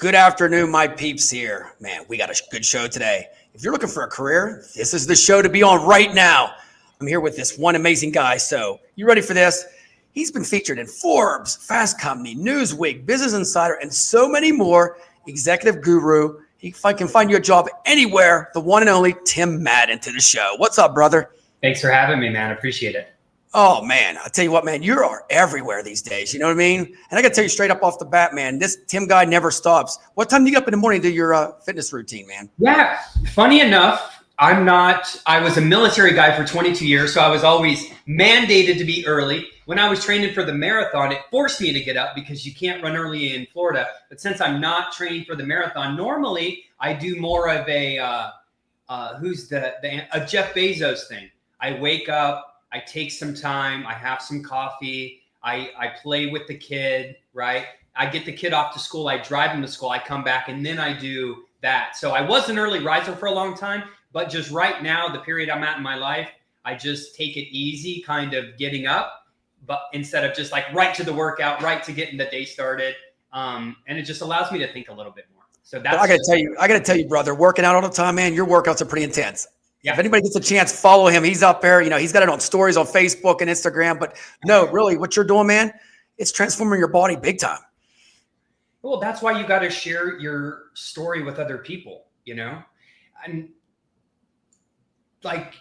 Good afternoon, my peeps here. Man, we got a good show today. If you're looking for a career, this is the show to be on right now. I'm here with this one amazing guy. So, you ready for this? He's been featured in Forbes, Fast Company, Newsweek, Business Insider, and so many more. Executive guru. He can find you a job anywhere. The one and only Tim Madden to the show. What's up, brother? Thanks for having me, man. I appreciate it. Oh, man, I'll tell you what, man, you are everywhere these days. You know what I mean? And I got to tell you straight up off the bat, man, this Tim guy never stops. What time do you get up in the morning to do your fitness routine, man? Yeah, funny enough, I was a military guy for 22 years, so I was always mandated to be early. When I was training for the marathon, it forced me to get up because you can't run early in Florida. But since I'm not training for the marathon, normally I do more of a Jeff Bezos thing. I wake up, I take some time, I have some coffee, I play with the kid, right? I get the kid off to school, I drive him to school, I come back, and then I do that. So I was an early riser for a long time, but just right now, the period I'm at in my life, I just take it easy, kind of getting up, but instead of just like right to the workout, right to getting the day started. And it just allows me to think a little bit more. So that's I gotta tell you, brother, working out all the time, man, your workouts are pretty intense. Yeah. If anybody gets a chance, follow him. He's up there. You know, he's got it on stories on Facebook and Instagram. But no, really, what you're doing, man, it's transforming your body big time. Well, that's why you got to share your story with other people, you know? And like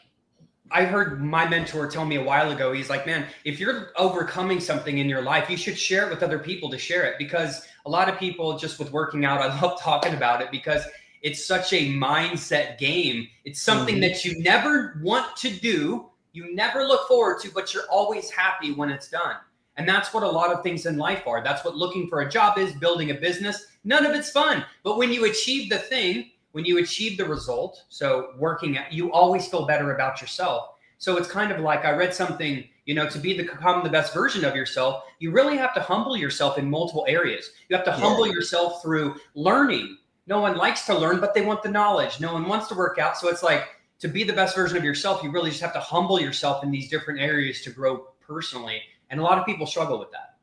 I heard my mentor tell me a while ago, he's like, man, if you're overcoming something in your life, you should share it with other people to share it. Because a lot of people just with working out, I love talking about it because it's such a mindset game. It's something that you never want to do, you never look forward to, but you're always happy when it's done. And that's what a lot of things in life are. That's what looking for a job is, building a business. None of it's fun. But when you achieve the thing, when you achieve the result, so working at, you always feel better about yourself. So it's kind of like I read something, you know, to become the best version of yourself, you really have to humble yourself in multiple areas. You have to humble yourself through learning. No one likes to learn, but they want the knowledge. No one wants to work out. So it's like to be the best version of yourself, you really just have to humble yourself in these different areas to grow personally. And a lot of people struggle with that.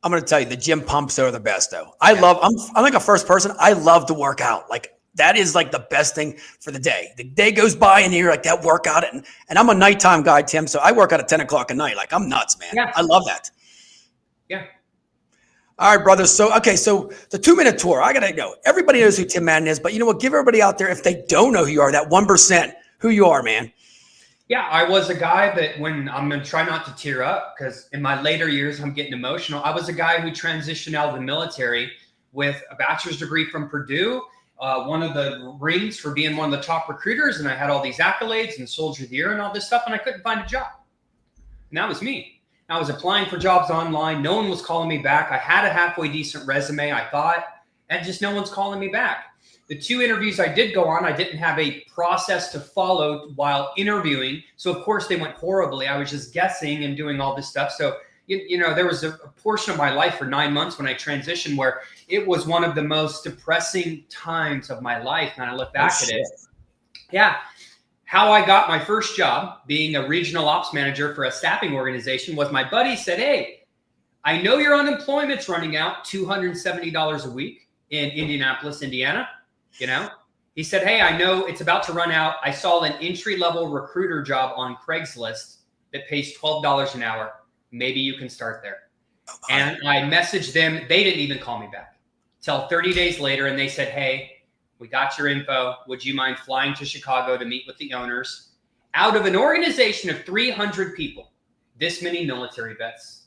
I'm going to tell you, the gym pumps are the best, though. I'm like a first person. I love to work out. Like that is like the best thing for the day. The day goes by and you're like that workout. And I'm a nighttime guy, Tim. So I work out at 10 o'clock at night. Like I'm nuts, man. Yeah. I love that. Yeah. All right, brothers. So, okay. So the 2-minute tour, I got to know, everybody knows who Tim Madden is, but you know what? Give everybody out there, if they don't know who you are, that 1%, who you are, man. Yeah. I was a guy that when I'm going to try not to tear up because in my later years, I'm getting emotional. I was a guy who transitioned out of the military with a bachelor's degree from Purdue, one of the rings for being one of the top recruiters. And I had all these accolades and Soldier of the Year and all this stuff. And I couldn't find a job. And that was me. I was applying for jobs online. No one was calling me back. I had a halfway decent resume, I thought, and just no one's calling me back. The 2 interviews I did go on, I didn't have a process to follow while interviewing. So, of course, they went horribly. I was just guessing and doing all this stuff. So, you know, there was a portion of my life for 9 months when I transitioned where it was one of the most depressing times of my life. And I look back at it. Yeah. How I got my first job being a regional ops manager for a staffing organization was my buddy said, hey, I know your unemployment's running out $270 a week in Indianapolis, Indiana. You know, he said, hey, I know it's about to run out. I saw an entry-level recruiter job on Craigslist that pays $12 an hour. Maybe you can start there. And I messaged them. They didn't even call me back till 30 days later. And they said, hey, we got your info. Would you mind flying to Chicago to meet with the owners? Out of an organization of 300 people, this many military vets.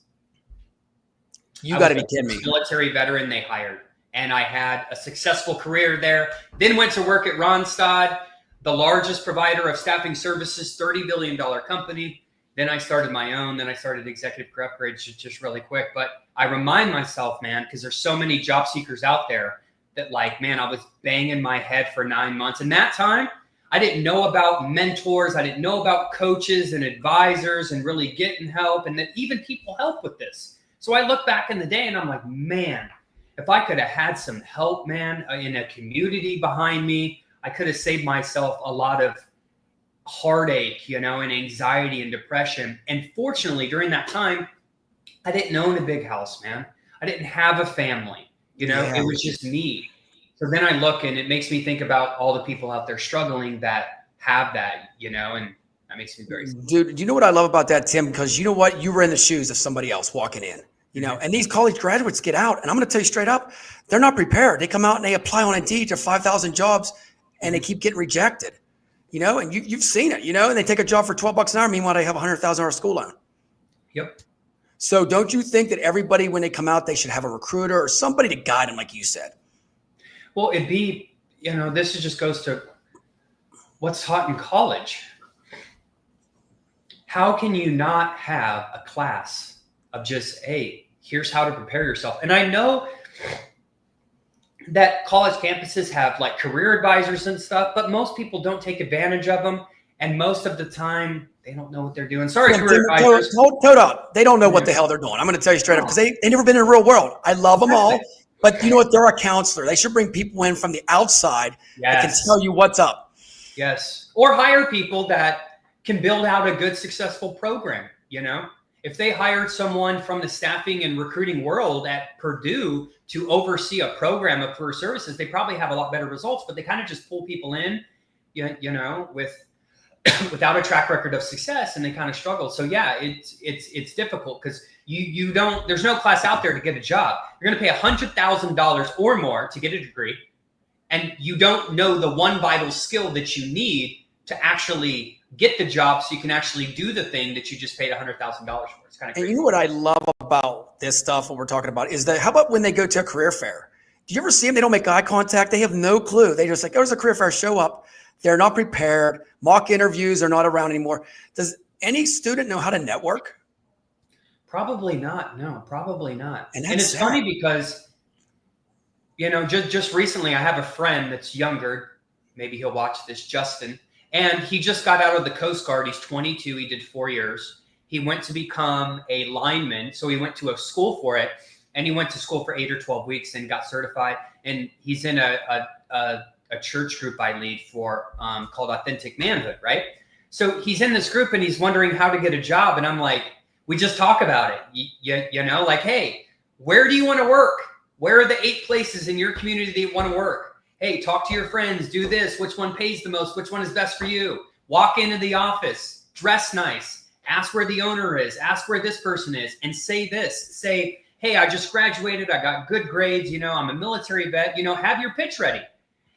You got to be kidding me. Military veteran they hired. And I had a successful career there. Then went to work at Randstad, the largest provider of staffing services, $30 billion company. Then I started my own. Then I started Executive Career Upgrades just really quick. But I remind myself, man, because there's so many job seekers out there that like, man, I was banging my head for 9 months. And that time, I didn't know about mentors. I didn't know about coaches and advisors and really getting help and that even people help with this. So I look back in the day and I'm like, man, if I could have had some help, man, in a community behind me, I could have saved myself a lot of heartache, you know, and anxiety and depression. And fortunately, during that time, I didn't own a big house, man. I didn't have a family. You know, it was just me. So then I look and it makes me think about all the people out there struggling that have that, and that makes me very sad. Dude, you know what I love about that, Tim? Because you know what? You were in the shoes of somebody else walking in, and these college graduates get out. And I'm going to tell you straight up, they're not prepared. They come out and they apply on Indeed to 5,000 jobs and they keep getting rejected, and you've seen it, and they take a job for $12 an hour. Meanwhile, they have a $100,000 school loan. Yep. So don't you think that everybody, when they come out, they should have a recruiter or somebody to guide them, like you said? Well, it'd be, this just goes to what's taught in college. How can you not have a class of just, hey, here's how to prepare yourself? And I know that college campuses have like career advisors and stuff, but most people don't take advantage of them. And most of the time, they don't know what they're doing. Sorry, career advisors. Hold up. They don't know what the hell they're doing. I'm going to tell you straight up because they never been in the real world. I love them all. But you know what? They're a counselor. They should bring people in from the outside that can tell you what's up. Yes. Or hire people that can build out a good, successful program. If they hired someone from the staffing and recruiting world at Purdue to oversee a program of career services, they probably have a lot better results, but they kind of just pull people in, without a track record of success, and they kind of struggle. So yeah, it's difficult because you don't, there's no class out there to get a job. You're going to pay $100,000 or more to get a degree. And you don't know the one vital skill that you need to actually get the job so you can actually do the thing that you just paid $100,000 for. It's kind of crazy. And you know what I love about this stuff, what we're talking about, is that how about when they go to a career fair? Do you ever see them? They don't make eye contact. They have no clue. They just like, oh, there's a career fair, show up. They're not prepared. Mock interviews are not around anymore. Does any student know how to network? Probably not. No, probably not. And it's sad. Funny because, just recently I have a friend that's younger. Maybe he'll watch this, Justin. And he just got out of the Coast Guard. He's 22. He did 4 years. He went to become a lineman. So he went to a school for it. And he went to school for 8 or 12 weeks and got certified. And he's in a church group I lead for called Authentic Manhood, right? So he's in this group and he's wondering how to get a job. And I'm like, we just talk about it. Like, hey, where do you want to work? Where are the 8 places in your community that you want to work? Hey, talk to your friends, do this. Which one pays the most? Which one is best for you? Walk into the office, dress nice, ask where the owner is, ask where this person is, and say this. Say, hey, I just graduated. I got good grades. I'm a military vet. Have your pitch ready.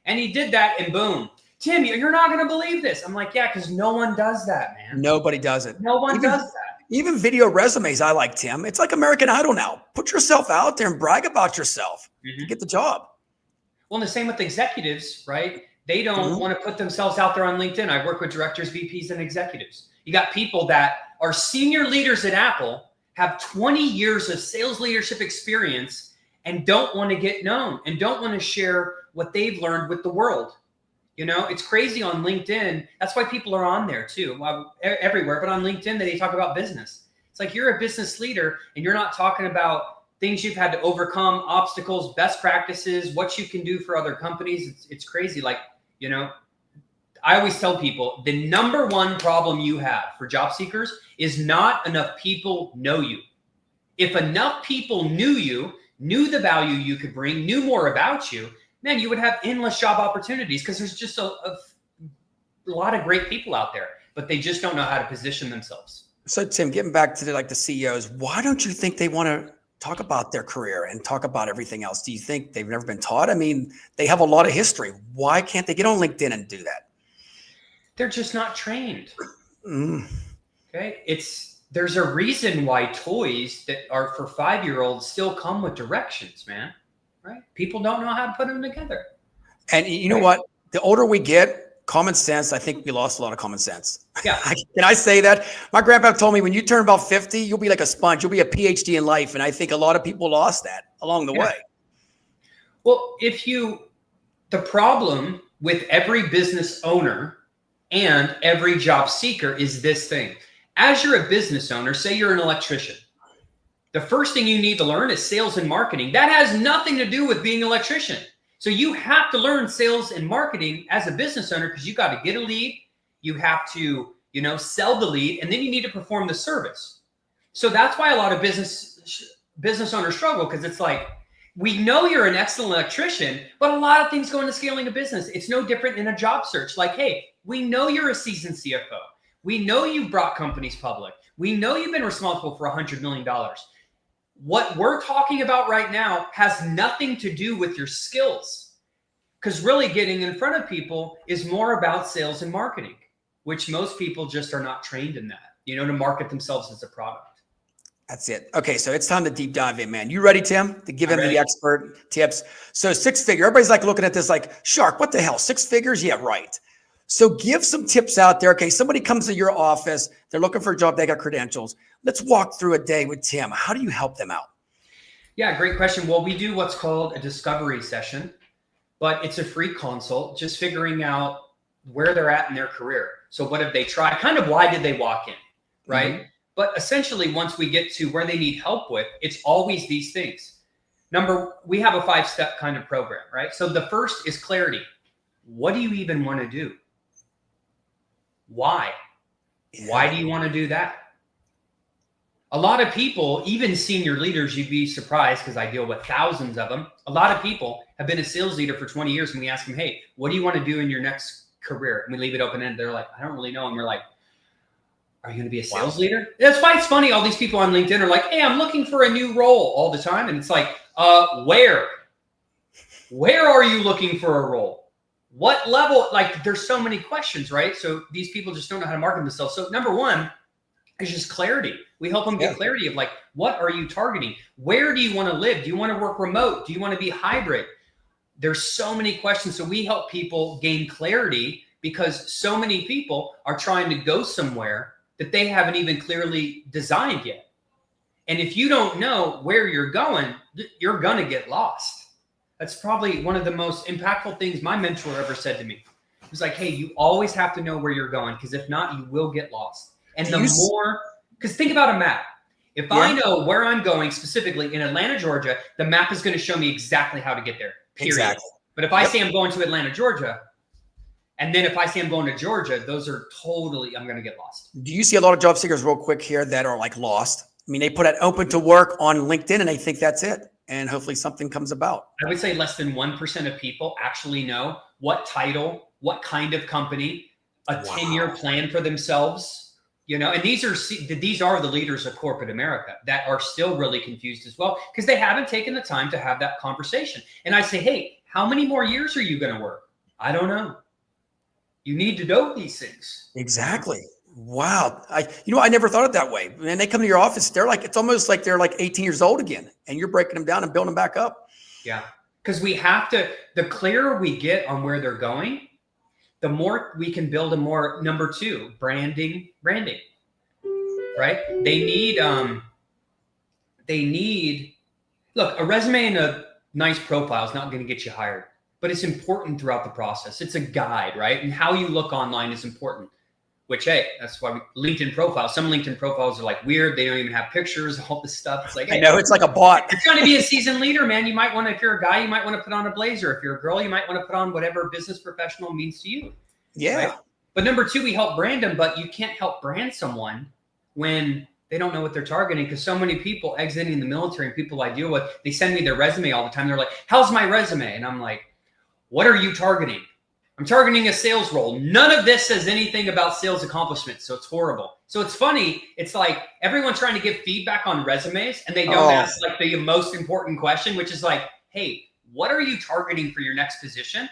And he did that and boom. Tim, you're not going to believe this. I'm like, yeah, because no one does that, man. Nobody does it. No one does that. Even video resumes, I like, Tim. It's like American Idol now. Put yourself out there and brag about yourself to get the job. Well, and the same with executives, right? They don't want to put themselves out there on LinkedIn. I work with directors, VPs, and executives. You got people that are senior leaders at Apple, have 20 years of sales leadership experience, and don't want to get known and don't want to share what they've learned with the world. It's crazy on LinkedIn. That's why people are on there too, everywhere. But on LinkedIn, they talk about business. It's like you're a business leader and you're not talking about things you've had to overcome, obstacles, best practices, what you can do for other companies. It's crazy. Like, I always tell people the number one problem you have for job seekers is not enough people know you. If enough people knew you, knew the value you could bring, knew more about you, man, you would have endless job opportunities because there's just a lot of great people out there, but they just don't know how to position themselves. So Tim, getting back to the CEOs, why don't you think they want to talk about their career and talk about everything else? Do you think they've never been taught? I mean, they have a lot of history. Why can't they get on LinkedIn and do that? They're just not trained. Okay. There's a reason why toys that are for 5-year-olds still come with directions, man. Right? People don't know how to put them together. And you know what? The older we get, common sense, I think we lost a lot of common sense. Yeah. Can I say that? My grandpa told me when you turn about 50, you'll be like a sponge. You'll be a PhD in life. And I think a lot of people lost that along the way. Well, the problem with every business owner and every job seeker is this thing. As you're a business owner, say you're an electrician. The first thing you need to learn is sales and marketing. That has nothing to do with being an electrician. So you have to learn sales and marketing as a business owner because you got to get a lead. You have to, sell the lead, and then you need to perform the service. So that's why a lot of business owners struggle because it's like, we know you're an excellent electrician, but a lot of things go into scaling a business. It's no different in a job search. Like, hey, we know you're a seasoned CFO. We know you've brought companies public. We know you've been responsible for $100 million. What we're talking about right now has nothing to do with your skills, because really getting in front of people is more about sales and marketing, which most people just are not trained in that, to market themselves as a product. That's it. Okay, so it's time to deep dive in, man. You ready, Tim, to give him the expert tips? So 6-figure, everybody's like looking at this like, Shark, what the hell, 6 figures? Yeah, right. So give some tips out there. Okay, somebody comes to your office, they're looking for a job, they got credentials. Let's walk through a day with Tim. How do you help them out? Yeah, great question. Well, we do what's called a discovery session, but it's a free consult, just figuring out where they're at in their career. So what have they tried? Kind of why did they walk in, right? Mm-hmm. But essentially, once we get to where they need help with, it's always these things. We have a 5-step kind of program, right? So the first is clarity. What do you even want to do? Why? Yeah. Why do you want to do that? A lot of people, even senior leaders, you'd be surprised because I deal with thousands of them. A lot of people have been a sales leader for 20 years and we ask them, hey, what do you want to do in your next career? And we leave it open-ended. They're like, I don't really know. And we're like, are you going to be a sales leader? That's why it's funny. All these people on LinkedIn are like, hey, I'm looking for a new role all the time. And it's like, where? Where are you looking for a role? What level? Like, there's so many questions, right? So these people just don't know how to market themselves. So number one is just clarity. We help them get clarity of like, what are you targeting? Where do you want to live? Do you want to work remote? Do you want to be hybrid? There's so many questions. So we help people gain clarity because so many people are trying to go somewhere that they haven't even clearly designed yet. And if you don't know where you're going, you're going to get lost. That's probably one of the most impactful things my mentor ever said to me. He was like, hey, you always have to know where you're going, because if not, you will get lost. And because think about a map. If I know where I'm going specifically in Atlanta, Georgia, the map is going to show me exactly how to get there, period. Exactly. But if I say I'm going to Atlanta, Georgia, and then if I say I'm going to Georgia, those are totally, I'm going to get lost. Do you see a lot of job seekers real quick here that are like lost? I mean, they put it open to work on LinkedIn and they think that's it. And hopefully something comes about. I would say less than 1% of people actually know what title, what kind of company, a 10-year plan for themselves, and these are the leaders of corporate America that are still really confused as well, because they haven't taken the time to have that conversation. And I say, hey, how many more years are you going to work? I don't know. You need to know these things. Exactly. Wow. I never thought of it that way. When they come to your office, it's almost like they're like 18 years old again, and you're breaking them down and building them back up. Yeah. Because the clearer we get on where they're going, the more we can build a more, number 2, branding, right? They need, look, a resume and a nice profile is not going to get you hired, but it's important throughout the process. It's a guide, right? And how you look online is important, which, hey, that's why LinkedIn profiles, some LinkedIn profiles are like weird. They don't even have pictures, all this stuff. It's like, hey, I know, it's like a bot. If you're trying to be a seasoned leader, man, you might want to, if you're a guy, you might want to put on a blazer. If you're a girl, you might want to put on whatever business professional means to you. Yeah. Right? But number 2, we help brand them, but you can't help brand someone when they don't know what they're targeting, because so many people exiting the military and people I deal with, they send me their resume all the time. They're like, how's my resume? And I'm like, what are you targeting? I'm targeting a sales role. None of this says anything about sales accomplishments, so it's horrible. So it's funny. It's like everyone's trying to give feedback on resumes, and they don't ask like the most important question, which is like, hey, what are you targeting for your next position?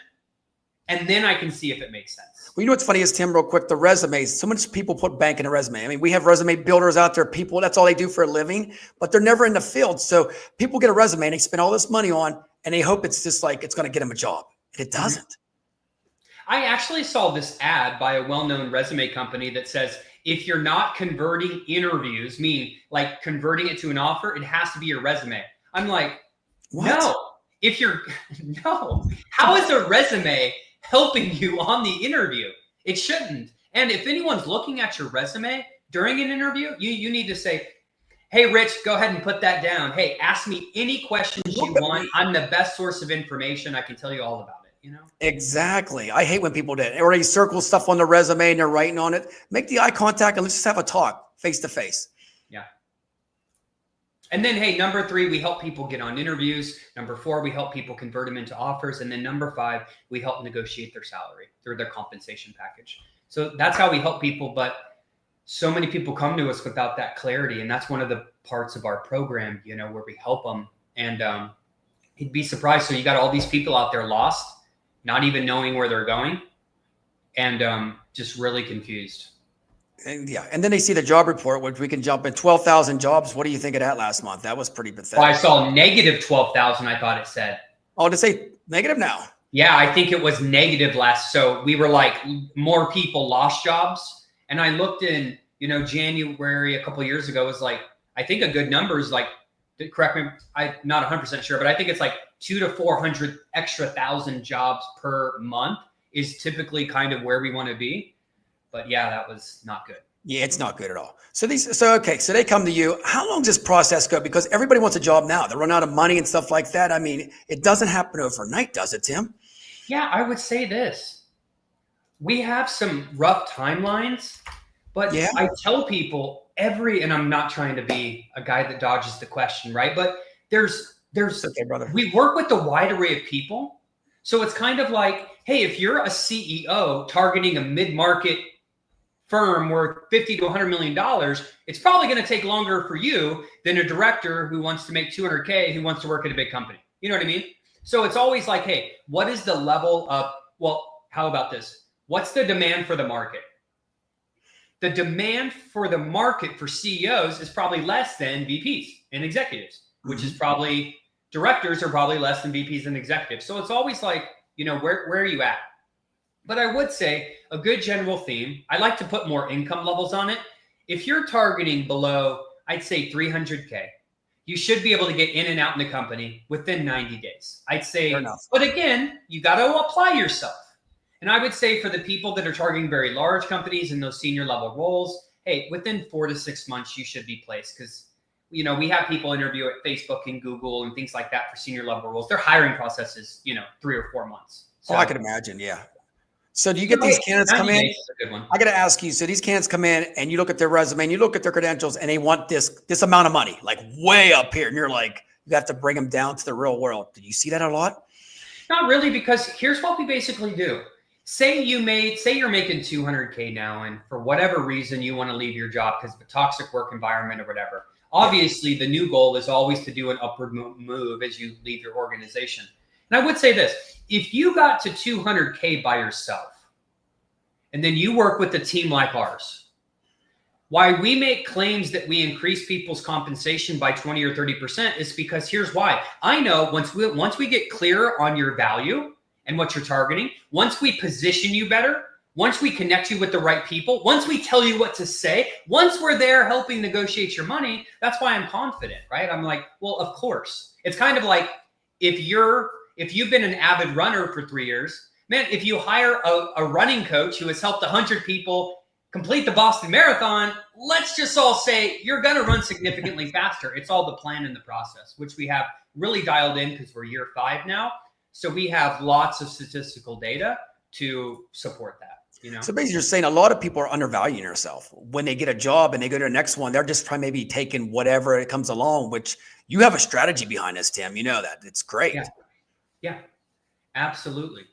And then I can see if it makes sense. Well, what's funny is, Tim, real quick, the resumes, so much people put bank in a resume. I mean, we have resume builders out there, people, that's all they do for a living, but they're never in the field. So people get a resume and they spend all this money on, and they hope it's just like, it's going to get them a job. And it doesn't. I actually saw this ad by a well-known resume company that says, if you're not converting interviews, meaning like converting it to an offer, it has to be your resume. I'm like, what? No, how is a resume helping you on the interview? It shouldn't. And if anyone's looking at your resume during an interview, you need to say, hey, Rich, go ahead and put that down. Hey, ask me any questions you want. I'm the best source of information. I can tell you all about it. Exactly. I hate when people do it. Or they circle stuff on the resume and they're writing on it. Make the eye contact and let's just have a talk face to face. Yeah. And then, hey, number 3, we help people get on interviews. Number 4, we help people convert them into offers. And then number 5, we help negotiate their salary through their compensation package. So that's how we help people. But so many people come to us without that clarity. And that's one of the parts of our program, where we help them. And you'd be surprised. So you got all these people out there lost, not even knowing where they're going, and just really confused. And then they see the job report, which we can jump in 12,000 jobs. What do you think of that last month? That was pretty pathetic. Well, I saw negative 12,000. I thought it said. Oh, to say negative now? Yeah, I think it was negative last. So we were like, more people lost jobs. And I looked in, January a couple of years ago was like, I think a good number is like, correct me, I'm not 100% sure, but I think it's like 200 to 400 extra thousand jobs per month is typically kind of where we want to be. But yeah, that was not good. Yeah, it's not good at all. So they come to you. How long does this process go? Because everybody wants a job now. They run out of money and stuff like that. I mean, it doesn't happen overnight, does it, Tim? Yeah, I would say this. We have some rough timelines, but yeah. I tell people and I'm not trying to be a guy that dodges the question, right? But there's okay, brother. We work with a wide array of people. So it's kind of like, hey, if you're a CEO targeting a mid-market firm worth $50 to $100 million, it's probably going to take longer for you than a director who wants to make $200K who wants to work at a big company. You know what I mean? So it's always like, hey, what is the level of, how about this? What's the demand for the market? The demand for the market for CEOs is probably less than VPs and executives, which is probably directors are probably less than VPs and executives. So it's always like, where are you at? But I would say a good general theme, I like to put more income levels on it. If you're targeting below, I'd say 300K, you should be able to get in and out in the company within 90 days. I'd say, but again, you got to apply yourself. And I would say for the people that are targeting very large companies in those senior level roles, hey, within 4 to 6 months, you should be placed. Because, we have people interview at Facebook and Google and things like that for senior level roles. Their hiring process is, 3 or 4 months. So, I could imagine. Yeah. So do you get these candidates come in? I got to ask you. So these candidates come in and you look at their resume and you look at their credentials and they want this amount of money, like way up here. And you're like, you have to bring them down to the real world. Did you see that a lot? Not really, because here's what we basically do. Say you're making 200K now, and for whatever reason you want to leave your job because of a toxic work environment or whatever. Obviously, the new goal is always to do an upward move as you leave your organization. And I would say this, if you got to 200K by yourself, and then you work with a team like ours, why we make claims that we increase people's compensation by 20 or 30% is because here's why. I know once we get clear on your value and what you're targeting, once we position you better, once we connect you with the right people, once we tell you what to say, once we're there helping negotiate your money, that's why I'm confident, right? I'm like, well, of course. It's kind of like if you've been an avid runner for 3 years, man, if you hire a running coach who has helped 100 people complete the Boston Marathon, let's just all say you're going to run significantly faster. It's all the plan and the process, which we have really dialed in because we're year 5 now. So we have lots of statistical data to support that. So basically you're saying a lot of people are undervaluing themselves. When they get a job and they go to the next one, they're just trying maybe taking whatever it comes along, which you have a strategy behind this, Tim. You know that. It's great. Yeah, absolutely.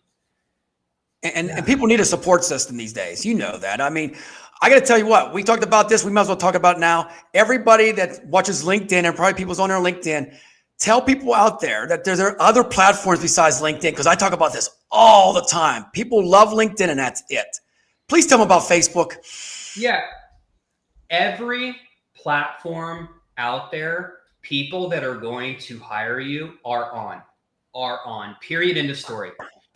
And people need a support system these days. You know that. I mean, I got to tell you what, we talked about this. We might as well talk about it now. Everybody that watches LinkedIn and probably people's on their LinkedIn, tell people out there that there are other platforms besides LinkedIn, because I talk about this all the time. People love LinkedIn and that's it. Please tell them about Facebook. Yeah. Every platform out there, people that are going to hire you are on. Period. End of story.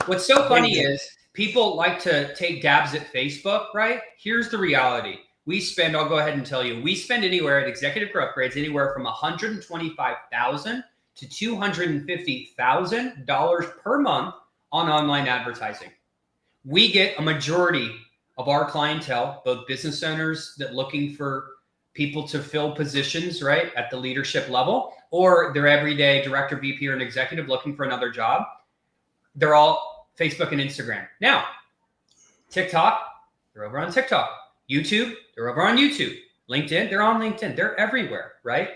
What's so funny is people like to take dabs at Facebook, right? Here's the reality. I'll go ahead and tell you, we spend anywhere at Executive Growth Grades, anywhere from $125,000 to $250,000 per month on online advertising. We get a majority of our clientele, both business owners that looking for people to fill positions, right, at the leadership level, or their everyday director, VP, or an executive looking for another job. They're all Facebook and Instagram. Now, TikTok, they're over on TikTok. YouTube, they're over on YouTube. LinkedIn, they're on LinkedIn. They're everywhere, right?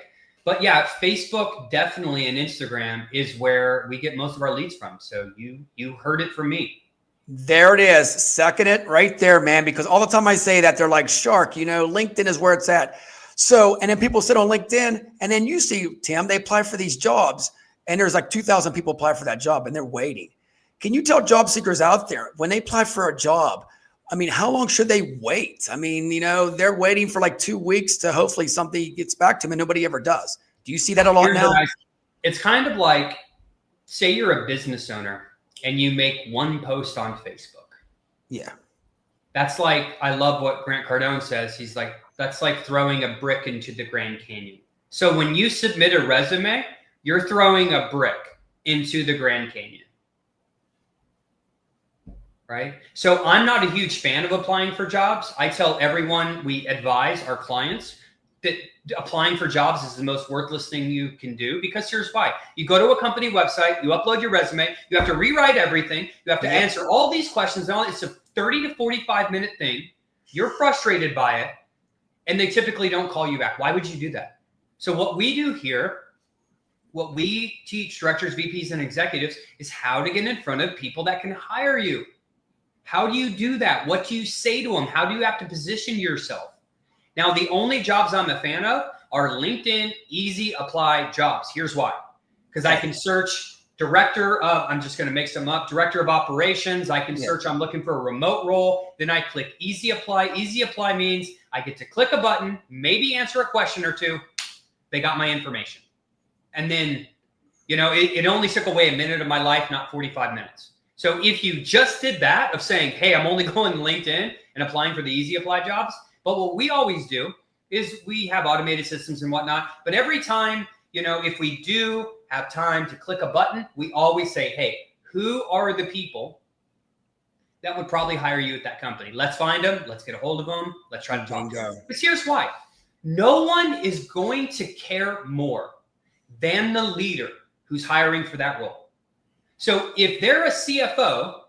But yeah, Facebook definitely and Instagram is where we get most of our leads from. So you heard it from me. There it is. Second it right there, man, because all the time I say that, they're like, Shark, LinkedIn is where it's at. So, and then people sit on LinkedIn, and then you see, Tim, they apply for these jobs, and there's like 2,000 people apply for that job, and they're waiting. Can you tell job seekers out there, when they apply for a job, I mean, how long should they wait? I mean, they're waiting for like 2 weeks to hopefully something gets back to them, and nobody ever does. Do you see that a lot now? It's kind of like, say you're a business owner and you make one post on Facebook. Yeah. That's like, I love what Grant Cardone says. He's like, that's like throwing a brick into the Grand Canyon. So when you submit a resume, you're throwing a brick into the Grand Canyon. Right? So I'm not a huge fan of applying for jobs. I tell everyone, we advise our clients that applying for jobs is the most worthless thing you can do, because here's why. You go to a company website, you upload your resume, you have to rewrite everything, you have to answer all these questions. It's a 30 to 45 minute thing. You're frustrated by it, and they typically don't call you back. Why would you do that? So what we do here, what we teach directors, VPs, and executives is how to get in front of people that can hire you. How do you do that? What do you say to them? How do you have to position yourself? Now, the only jobs I'm a fan of are LinkedIn easy apply jobs. Here's why. Because I can search director of, I'm just going to make some up, director of operations. I can search, I'm looking for a remote role. Then I click easy apply. Easy apply means I get to click a button, maybe answer a question or two. They got my information. And then, it only took away a minute of my life, not 45 minutes. So if you just did that of saying, hey, I'm only going to LinkedIn and applying for the easy apply jobs. But what we always do is we have automated systems and whatnot. But every time, if we do have time to click a button, we always say, hey, who are the people that would probably hire you at that company? Let's find them. Let's get a hold of them. Let's try to talk to them. But here's why. No one is going to care more than the leader who's hiring for that role. So if they're a CFO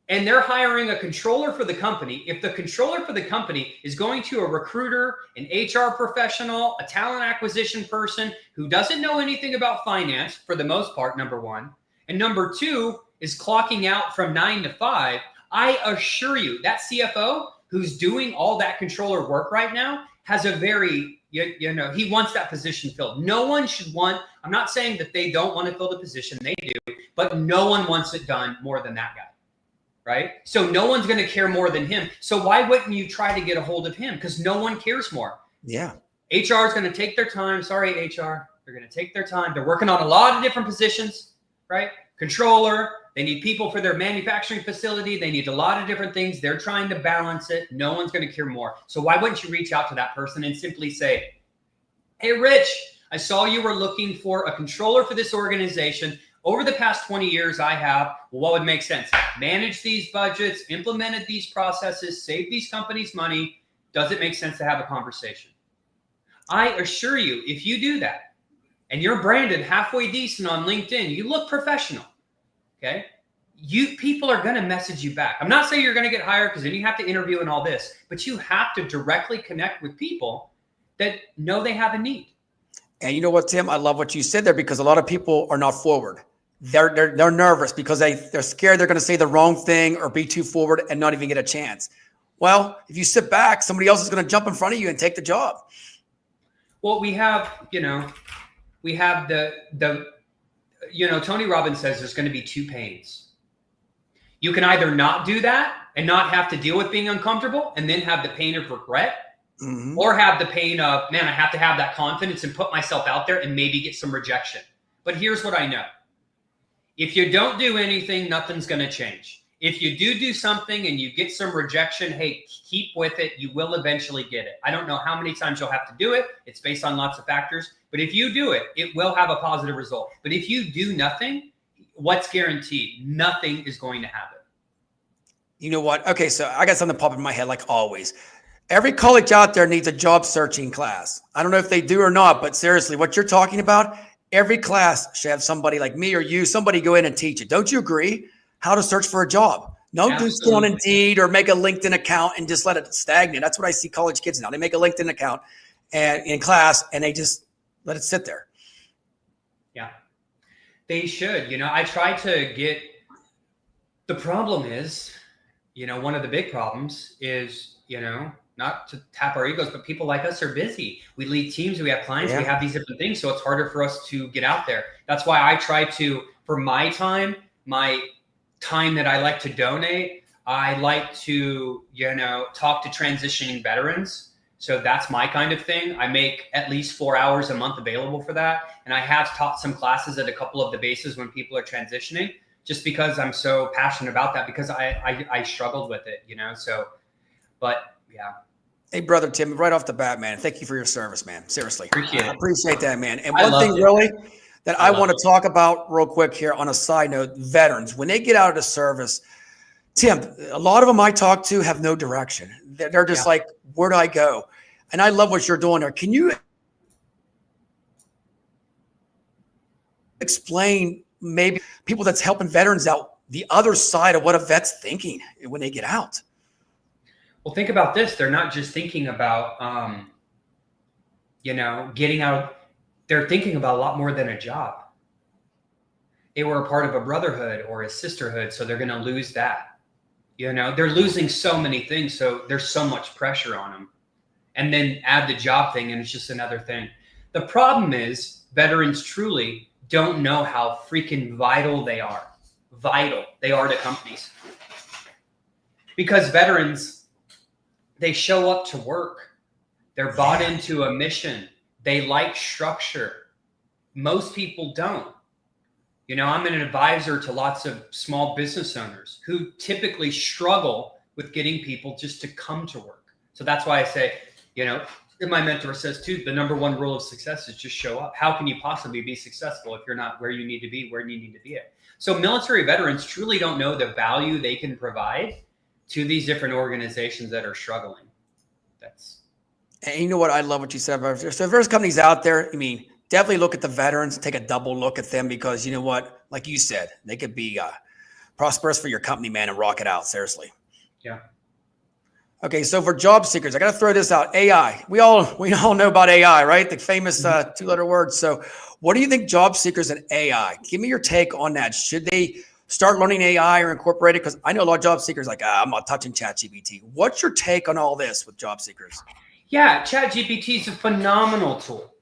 and they're hiring a controller for the company, if the controller for the company is going to a recruiter, an HR professional, a talent acquisition person who doesn't know anything about finance for the most part, number one, and number two is clocking out from 9 to 5, I assure you that CFO who's doing all that controller work right now has a very, he wants that position filled. No one should want, I'm not saying that they don't want to fill the position, they do, but no one wants it done more than that guy, right? So no one's going to care more than him. So why wouldn't you try to get a hold of him? Because no one cares more. Yeah. HR is going to take their time. Sorry, HR. They're going to take their time. They're working on a lot of different positions, right? Controller. They need people for their manufacturing facility. They need a lot of different things. They're trying to balance it. No one's going to care more. So why wouldn't you reach out to that person and simply say, hey, Rich, I saw you were looking for a controller for this organization. Over the past 20 years, I have, well, what would make sense? Manage these budgets, implemented these processes, save these companies money. Does it make sense to have a conversation? I assure you, if you do that and you're branded halfway decent on LinkedIn, you look professional, okay? People are going to message you back. I'm not saying you're going to get hired because then you have to interview and all this, but you have to directly connect with people that know they have a need. And you know what, Tim? I love what you said there, because a lot of people are not forward. They're nervous because they're scared they're going to say the wrong thing or be too forward and not even get a chance. Well, if you sit back, somebody else is going to jump in front of you and take the job. Well, we have the Tony Robbins says there's going to be two pains. You can either not do that and not have to deal with being uncomfortable and then have the pain of regret, or have the pain of, man, I have to have that confidence and put myself out there and maybe get some rejection. But here's what I know. If you don't do anything, nothing's going to change. If you do something and you get some rejection, hey, keep with it. You will eventually get it. I don't know how many times you'll have to do it. It's based on lots of factors. But if you do it, it will have a positive result. But if you do nothing, what's guaranteed? Nothing is going to happen. You know what? Okay, so I got something popping in my head like always. Every college out there needs a job searching class. I don't know if they do or not, but seriously, what you're talking about, every class should have somebody like me or you, somebody go in and teach it. Don't you agree? How to search for a job. Don't just go on Indeed or make a LinkedIn account and just let it stagnate. That's what I see college kids now. They make a LinkedIn account and in class and they just let it sit there. Yeah, they should. I try to get, the problem is, one of the big problems is, not to tap our egos, but people like us are busy. We lead teams, we have clients, we have these different things. So it's harder for us to get out there. That's why I try to, for my time that I like to donate, I like to, talk to transitioning veterans. So that's my kind of thing. I make at least 4 hours a month available for that. And I have taught some classes at a couple of the bases when people are transitioning, just because I'm so passionate about that, because I struggled with it, so, but yeah. Hey, brother Tim, right off the bat, man, thank you for your service, man. Seriously. Appreciate it. I appreciate that, man. And one thing really that I want to talk about real quick here on a side note, veterans, when they get out of the service, Tim, a lot of them I talk to have no direction. They're just like, where do I go? And I love what you're doing there. Can you explain maybe people that's helping veterans out the other side of what a vet's thinking when they get out? Well, think about this. They're not just thinking about, getting out. They're thinking about a lot more than a job. They were a part of a brotherhood or a sisterhood, so they're going to lose that. They're losing so many things, so there's so much pressure on them. And then add the job thing, and it's just another thing. The problem is veterans truly don't know how freaking vital they are. Vital they are to companies. Because veterans, they show up to work. They're bought into a mission. They like structure. Most people don't. I'm an advisor to lots of small business owners who typically struggle with getting people just to come to work. So that's why I say, and my mentor says too, the number one rule of success is just show up. How can you possibly be successful if you're not where you need to be, where you need to be at? So military veterans truly don't know the value they can provide to these different organizations that are struggling. And you know what? I love what you said. So if there's companies out there, definitely look at the veterans, take a double look at them, because you know what? Like you said, they could be prosperous for your company, man, and rock it out. Seriously. Yeah. Okay, so for job seekers, I got to throw this out. AI. We all know about AI, right? The famous two-letter word. So what do you think job seekers and AI? Give me your take on that. Should they start learning AI or incorporate it? Because I know a lot of job seekers like, I'm not touching ChatGPT. What's your take on all this with job seekers? Yeah, ChatGPT is a phenomenal tool.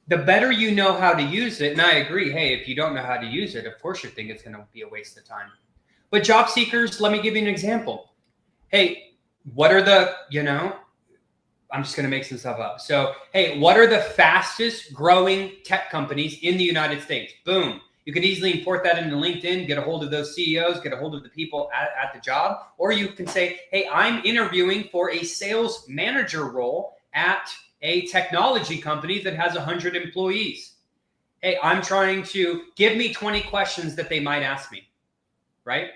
The better you know how to use it, and I agree, hey, if you don't know how to use it, of course you think it's going to be a waste of time. But job seekers, let me give you an example. Hey, what are the, I'm just going to make some stuff up. So, hey, what are the fastest growing tech companies in the United States? Boom. You could easily import that into LinkedIn, get a hold of those CEOs, get a hold of the people at the job. Or you can say, hey, I'm interviewing for a sales manager role at a technology company that has 100 employees. Hey, I'm trying to give me 20 questions that they might ask me, right?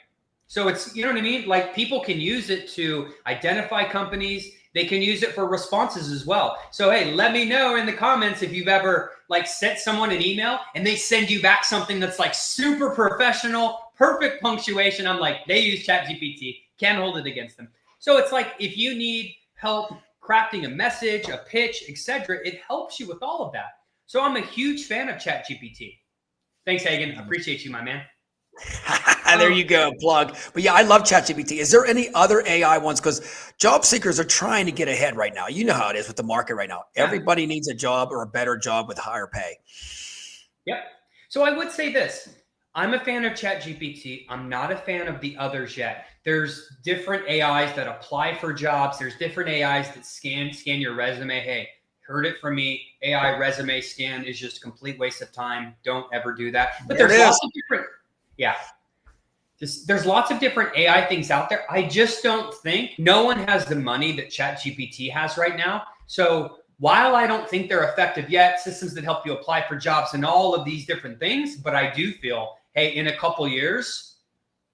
So it's, you know what I mean? Like people can use it to identify companies. They can use it for responses as well. So, hey, let me know in the comments if you've ever sent someone an email and they send you back something that's super professional, perfect punctuation. I'm like, they use ChatGPT, can't hold it against them. So it's like, if you need help crafting a message, a pitch, etc., it helps you with all of that. So I'm a huge fan of ChatGPT. Thanks, Hagen. Appreciate you, my man. There you go, plug. But yeah, I love ChatGPT. Is there any other AI ones? Because job seekers are trying to get ahead right now. You know how it is with the market right now. Yeah. Everybody needs a job or a better job with higher pay. Yep. So I would say this. I'm a fan of ChatGPT. I'm not a fan of the others yet. There's different AIs that apply for jobs. There's different AIs that scan your resume. Hey, heard it from me. AI resume scan is just a complete waste of time. Don't ever do that. But there's lots of different. Yeah. There's lots of different AI things out there. I just don't think no one has the money that ChatGPT has right now. So while I don't think they're effective yet, systems that help you apply for jobs and all of these different things, but I do feel, hey, in a couple years,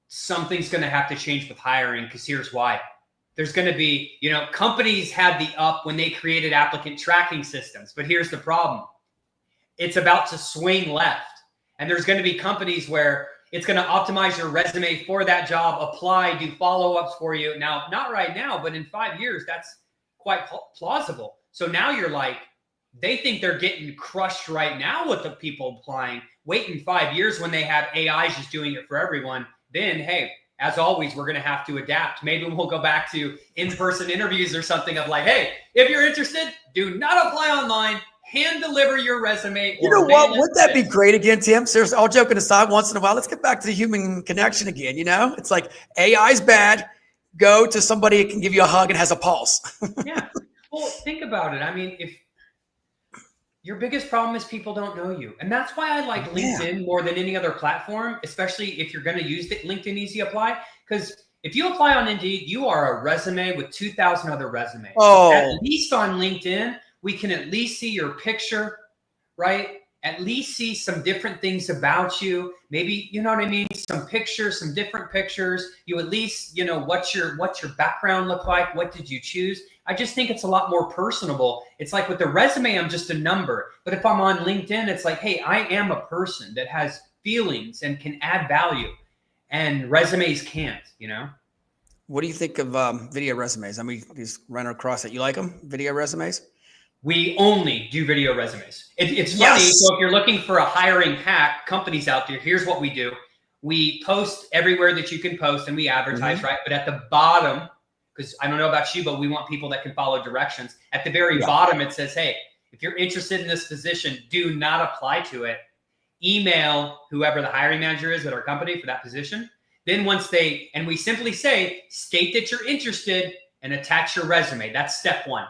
something's going to have to change with hiring, because here's why. There's going to be, companies had the up when they created applicant tracking systems, but here's the problem. It's about to swing left. And there's going to be companies where it's going to optimize your resume for that job, apply, do follow-ups for you. Now, not right now, but in 5 years, that's quite plausible. So now you're like, they think they're getting crushed right now with the people applying. Wait in 5 years when they have AIs just doing it for everyone. Then, hey, as always, we're going to have to adapt. Maybe we'll go back to in-person interviews or something of like, hey, if you're interested, do not apply online. Hand deliver your resume. You know what? Wouldn't that be great again, Tim? Seriously, all joking aside, once in a while, let's get back to the human connection again. You know, it's like AI's bad. Go to somebody that can give you a hug and has a pulse. Yeah. Well, think about it. I mean, if your biggest problem is people don't know you. And that's why I like LinkedIn more than any other platform, especially if you're going to use the LinkedIn Easy Apply. Because if you apply on Indeed, you are a resume with 2,000 other resumes. Oh. At least on LinkedIn, we can at least see your picture, right? At least see some different things about you. Maybe, you know what I mean? Some pictures, some different pictures. You at least, you know, what's your background look like? What did you choose? I just think it's a lot more personable. It's like with the resume, I'm just a number. But if I'm on LinkedIn, it's like, hey, I am a person that has feelings and can add value. And resumes can't, you know? What do you think of video resumes? I mean, just running across it. You like them, video resumes? We only do video resumes. It's funny. So if you're looking for a hiring hack, companies out there, here's what we do. We post everywhere that you can post and we advertise, right? But at the bottom, because I don't know about you, but we want people that can follow directions. At the very bottom, it says, hey, if you're interested in this position, do not apply to it. Email whoever the hiring manager is at our company for that position. Then once and we simply say, state that you're interested and attach your resume. That's step one.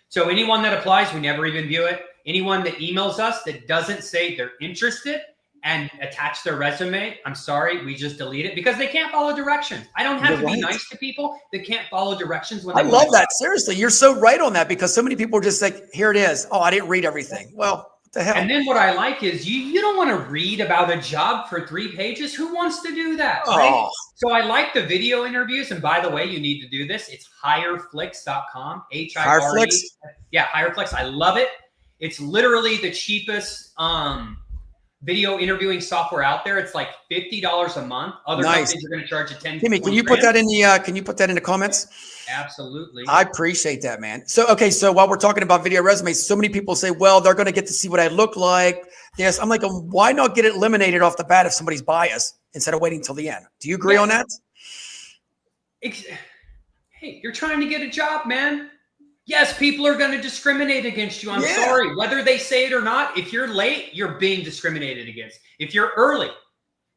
So anyone that applies, we never even view it. Anyone that emails us that doesn't say they're interested and attach their resume, I'm sorry, we just delete it because they can't follow directions. I don't have to be nice to people that can't follow directions. When I love that. Seriously, you're so right on that because so many people are just like, here it is. Oh, I didn't read everything. Well, what the hell? And then what I like is you don't want to read about a job for 3 pages. Who wants to do that? Right? So I like the video interviews. And by the way, you need to do this. It's hireflix.com. Hireflix? Yeah, Hireflix. I love it. It's literally the cheapest video interviewing software out there. It's like $50 a month. Other companies are going to charge you $10. Timmy, can you put that in the can you put that in the comments? Absolutely. I appreciate that, man. So okay, so while we're talking about video resumes, so many people say, well, they're going to get to see what I look like. Yes, I'm like, why not get it eliminated off the bat if somebody's biased instead of waiting till the end? Do you agree on that? Hey, you're trying to get a job, man. Yes, people are going to discriminate against you. I'm sorry. Whether they say it or not, if you're late, you're being discriminated against. If you're early,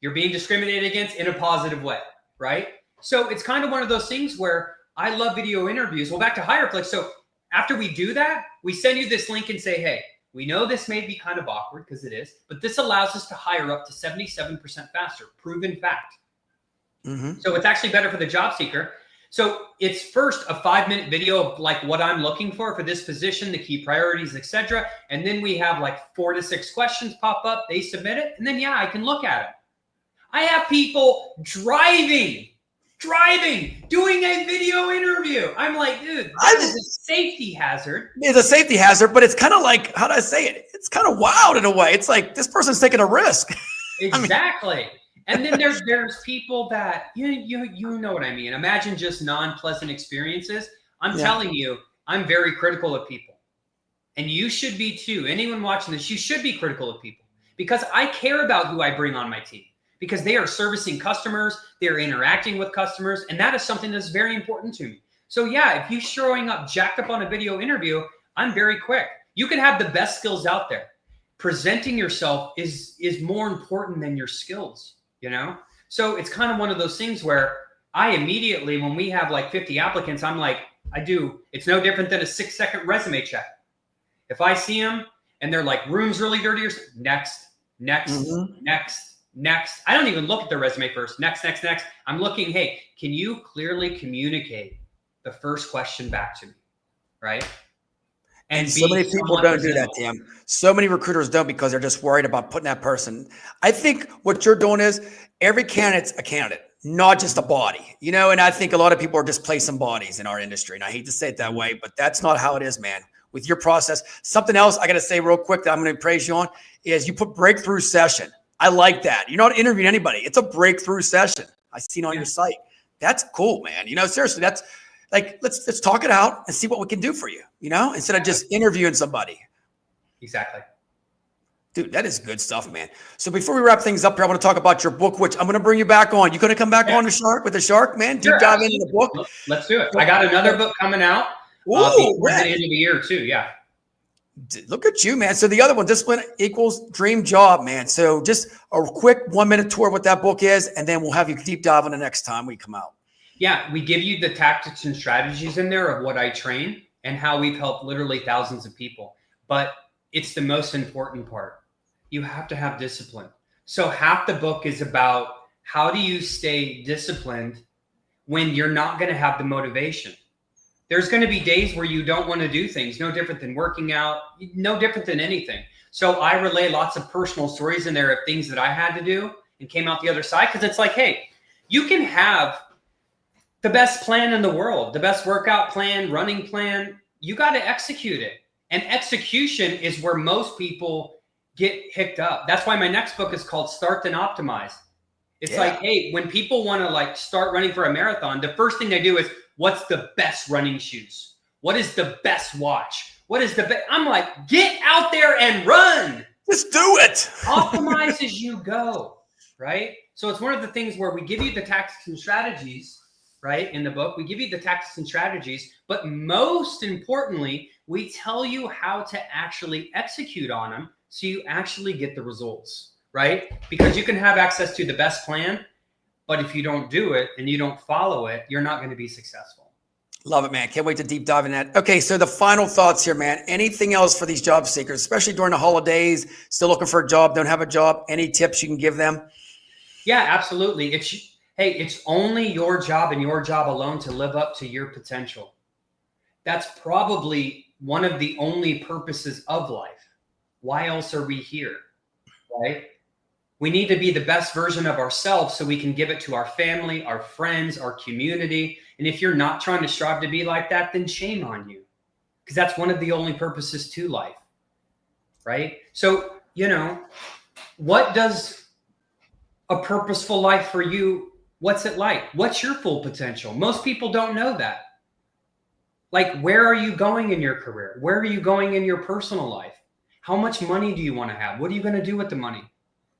you're being discriminated against in a positive way, right? So it's kind of one of those things where I love video interviews. Well, back to HireFlix. So after we do that, we send you this link and say, hey, we know this may be kind of awkward because it is, but this allows us to hire up to 77% faster, proven fact. So it's actually better for the job seeker. So it's first a 5-minute video of like what I'm looking for this position, the key priorities, etc. And then we have like 4 to 6 questions pop up. They submit it. And then, I can look at it. I have people driving, doing a video interview. I'm like, dude, that is a safety hazard. It's a safety hazard, but it's kind of like, how do I say it? It's kind of wild in a way. It's like this person's taking a risk. Exactly. And then there's people that, you know what I mean. Imagine just non-pleasant experiences. I'm telling you, I'm very critical of people. And you should be too. Anyone watching this, you should be critical of people. Because I care about who I bring on my team. Because they are servicing customers, they're interacting with customers, and that is something that's very important to me. So if you're showing up jacked up on a video interview, I'm very quick. You can have the best skills out there. Presenting yourself is more important than your skills. So it's kind of one of those things where I immediately, when we have like 50 applicants, I'm like, it's no different than a 6-second resume check. If I see them and they're like, room's really dirty, or next. I don't even look at their resume first. Next. I'm looking, hey, can you clearly communicate the first question back to me, right? And so many people don't do that, Tim. So many recruiters don't because they're just worried about putting that person. I think what you're doing is every candidate's a candidate, not just a body, and I think a lot of people are just placing bodies in our industry. And I hate to say it that way, but that's not how it is, man. With your process, something else I got to say real quick that I'm going to praise you on is you put breakthrough session. I like that. You're not interviewing anybody. It's a breakthrough session. I seen on your site. That's cool, man. Seriously, that's like, let's talk it out and see what we can do for you, instead of just interviewing somebody. Exactly. Dude, that is good stuff, man. So before we wrap things up here, I want to talk about your book, which I'm going to bring you back on. You going to come back on the Shark, man? Deep Sure, dive absolutely. into the book. Let's do it. I got another book coming out before the end of the year too. Yeah. Look at you, man. So the other one, Discipline Equals Dream Job, man. So just a quick 1 minute tour of what that book is, and then we'll have you deep dive on the next time we come out. Yeah, we give you the tactics and strategies in there of what I train and how we've helped literally thousands of people. But it's the most important part. You have to have discipline. So half the book is about how do you stay disciplined when you're not going to have the motivation. There's going to be days where you don't want to do things, no different than working out, no different than anything. So I relay lots of personal stories in there of things that I had to do and came out the other side, because it's like, hey, you can have the best plan in the world, the best workout plan, running plan. You got to execute it. And execution is where most people get hicked up. That's why my next book is called Start Then Optimize. It's like, hey, when people want to like start running for a marathon, the first thing they do is, what's the best running shoes? What is the best watch? What is the best? I'm like, get out there and run. Just do it. Optimize as you go, right? So it's one of the things where we give you the tactics and strategies, right? In the book, we give you the tactics and strategies, but most importantly, we tell you how to actually execute on them so you actually get the results, right? Because you can have access to the best plan, but if you don't do it and you don't follow it, you're not going to be successful. Love it, man. Can't wait to deep dive in that. Okay, so the final thoughts here, man. Anything else for these job seekers, especially during the holidays, still looking for a job, don't have a job? Any tips you can give them? Yeah, absolutely. It's only your job and your job alone to live up to your potential. That's probably one of the only purposes of life. Why else are we here, right? We need to be the best version of ourselves so we can give it to our family, our friends, our community. And if you're not trying to strive to be like that, then shame on you, because that's one of the only purposes to life, right? So, what does a purposeful life for you, what's it like? What's your full potential? Most people don't know that. Like, where are you going in your career? Where are you going in your personal life? How much money do you want to have? What are you going to do with the money?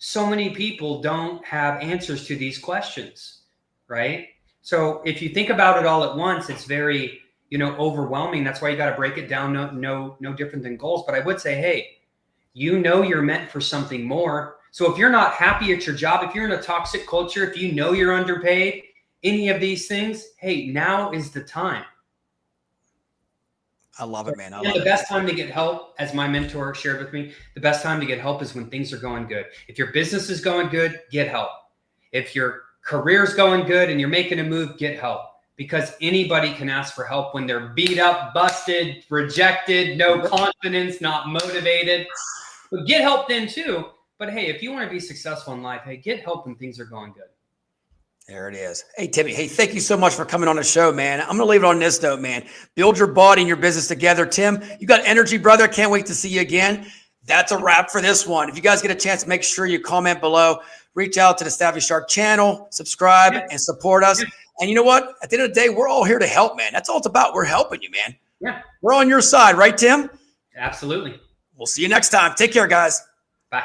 So many people don't have answers to these questions, right? So if you think about it all at once, it's very, overwhelming. That's why you got to break it down. No different than goals. But I would say, hey, you're meant for something more. So if you're not happy at your job, if you're in a toxic culture, if you're underpaid, any of these things, hey, now is the time. I love it, man. The best time to get help, as my mentor shared with me, the best time to get help is when things are going good. If your business is going good, get help. If your career's going good and you're making a move, get help. Because anybody can ask for help when they're beat up, busted, rejected, no confidence, not motivated. But get help then too. But hey, if you want to be successful in life, hey, get help when things are going good. There it is. Hey, Timmy. Hey, thank you so much for coming on the show, man. I'm going to leave it on this note, man. Build your body and your business together. Tim, you got energy, brother. Can't wait to see you again. That's a wrap for this one. If you guys get a chance, make sure you comment below. Reach out to the Savvy Shark channel, subscribe, and support us. And you know what? At the end of the day, we're all here to help, man. That's all it's about. We're helping you, man. Yeah. We're on your side, right, Tim? Absolutely. We'll see you next time. Take care, guys. Bye.